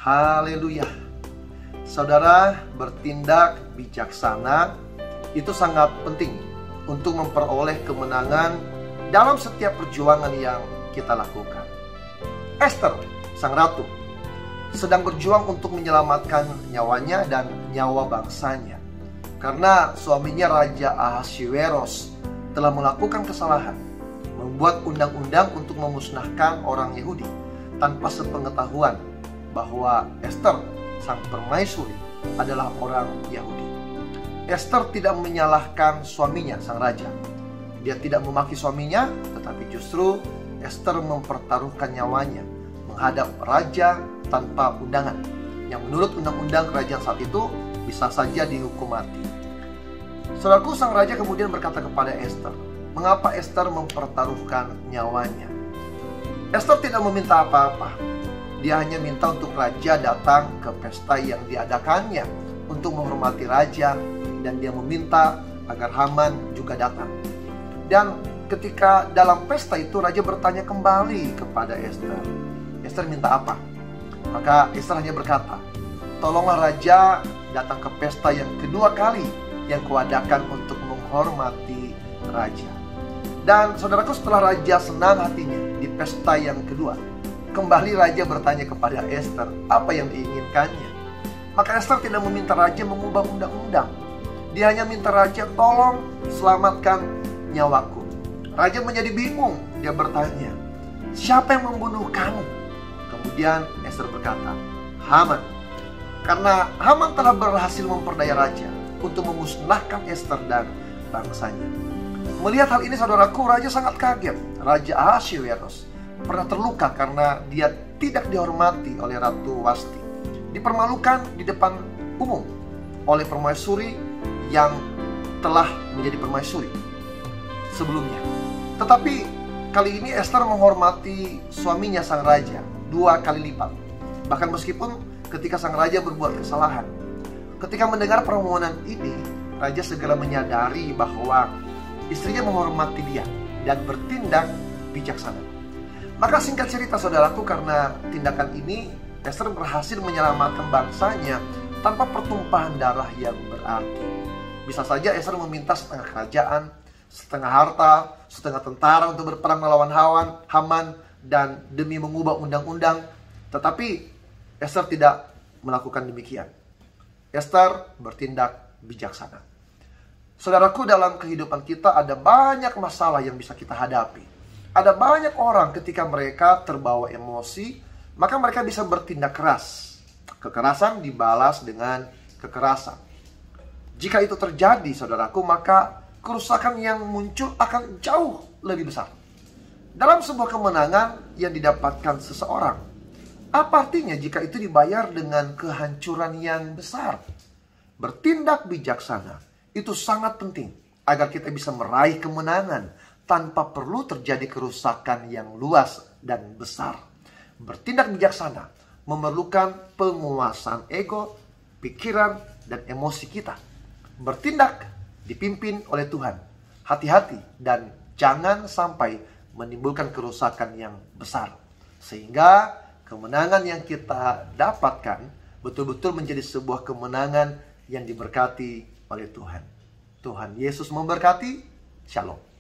Haleluya. Saudara, bertindak bijaksana itu sangat penting untuk memperoleh kemenangan dalam setiap perjuangan yang kita lakukan. Ester, sang ratu, sedang berjuang untuk menyelamatkan nyawanya dan nyawa bangsanya karena suaminya Raja Ahasveros telah melakukan kesalahan, membuat undang-undang untuk memusnahkan orang Yahudi tanpa sepengetahuan bahwa Ester, sang permaisuri, adalah orang Yahudi. Ester tidak menyalahkan suaminya, sang raja. Dia tidak memaki suaminya, tetapi justru Ester mempertaruhkan nyawanya menghadap raja tanpa undangan, yang menurut undang-undang kerajaan saat itu bisa saja dihukum mati. Saudaraku, sang raja kemudian berkata kepada Ester, mengapa Ester mempertaruhkan nyawanya? Ester tidak meminta apa-apa. Dia hanya minta untuk raja datang ke pesta yang diadakannya untuk menghormati raja, dan dia meminta agar Haman juga datang. Dan ketika dalam pesta itu, raja bertanya kembali kepada Ester, Ester minta apa? Maka Ester hanya berkata, tolonglah raja datang ke pesta yang kedua kali yang kuadakan untuk menghormati raja. Dan saudaraku, setelah raja senang hatinya di pesta yang kedua, kembali raja bertanya kepada Ester apa yang diinginkannya. Maka Ester tidak meminta raja mengubah undang-undang. Dia hanya minta raja, tolong selamatkan nyawaku. Raja menjadi bingung. Dia bertanya, siapa yang membunuh kamu? Kemudian Ester berkata, Haman. Karena Haman telah berhasil memperdaya raja untuk memusnahkan Ester dan bangsanya. Melihat hal ini, saudaraku, raja sangat kaget. Raja Ahasveros pernah terluka karena dia tidak dihormati oleh Ratu Wasti, dipermalukan di depan umum oleh permaisuri yang telah menjadi permaisuri sebelumnya. Tetapi kali ini Ester menghormati suaminya, sang raja, 2 kali lipat. Bahkan meskipun ketika sang raja berbuat kesalahan, ketika mendengar permohonan ini, raja segera menyadari bahwa istrinya menghormati dia dan bertindak bijaksana. Maka singkat cerita, saudaraku, karena tindakan ini Ester berhasil menyelamatkan bangsanya tanpa pertumpahan darah yang berarti. Bisa saja Ester meminta setengah kerajaan, setengah harta, setengah tentara untuk berperang melawan Haman dan demi mengubah undang-undang. Tetapi Ester tidak melakukan demikian. Ester bertindak bijaksana. Saudaraku, dalam kehidupan kita ada banyak masalah yang bisa kita hadapi. Ada banyak orang ketika mereka terbawa emosi, maka mereka bisa bertindak keras. Kekerasan dibalas dengan kekerasan. Jika itu terjadi, saudaraku, maka kerusakan yang muncul akan jauh lebih besar. Dalam sebuah kemenangan yang didapatkan seseorang, apa artinya jika itu dibayar dengan kehancuran yang besar? Bertindak bijaksana itu sangat penting agar kita bisa meraih kemenangan tanpa perlu terjadi kerusakan yang luas dan besar. Bertindak bijaksana memerlukan penguasaan ego, pikiran, dan emosi kita. Bertindak dipimpin oleh Tuhan. Hati-hati dan jangan sampai menimbulkan kerusakan yang besar, sehingga kemenangan yang kita dapatkan betul-betul menjadi sebuah kemenangan yang diberkati oleh Tuhan. Tuhan Yesus memberkati. Shalom.